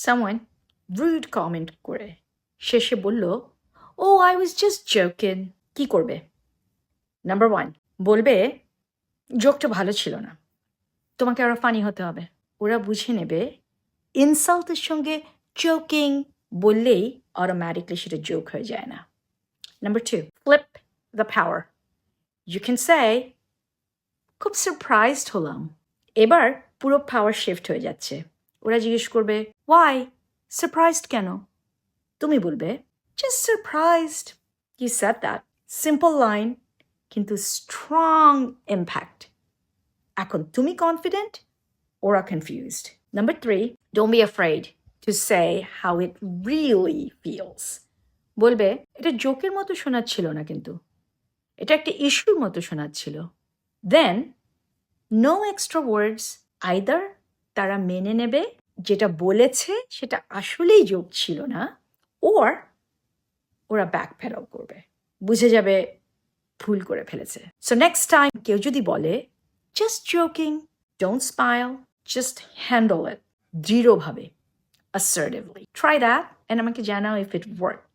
Someone rude comment করে শেষে বলল, ও আই ওয়াজ জাস্ট জোকিং। কি করবে? নাম্বার 1, বলবে জোকটা ভালো ছিল না, তোমাকে আরো ফানি হতে হবে। ওরা বুঝে নেবে ইনসাল্টের সঙ্গে জোকিং বললেই অটোমেটিকলি সেটা জোক হয়ে যায় না। Number 2, flip the power. You can say, খুব সারপ্রাইজড হলাম। এবার পুরো পাওয়ার শিফট হয়ে যাচ্ছে। ওরা জিজ্ঞেস করবে, ওয়াই সারপ্রাইজড কেন? তুমি বলবে, just surprised. You said that. Simple line কিন্তু স্ট্রং ইম্প্যাক্ট। এখন তুমি কনফিডেন্ট, ওরা confused. Number 3, don't be afraid to say how it really feels. বলবে, এটা জোকের মতো শোনাচ্ছিল না, কিন্তু এটা একটা ইস্যুর মতো শোনাচ্ছিল। দেন নো এক্সট্রা ওয়ার্ডস। আইদার তারা মেনে নেবে যেটা বলেছে সেটা আসলেই জোক ছিল না, ওর ওরা ব্যাক প্যাডাল করবে, বুঝে যাবে ভুল করে ফেলেছে। সো নেক্সট টাইম কেউ যদি বলে just joking, don't smile, just handle it দৃঢ়ভাবে, assertively. Try that and আমাকে জানাও if it worked.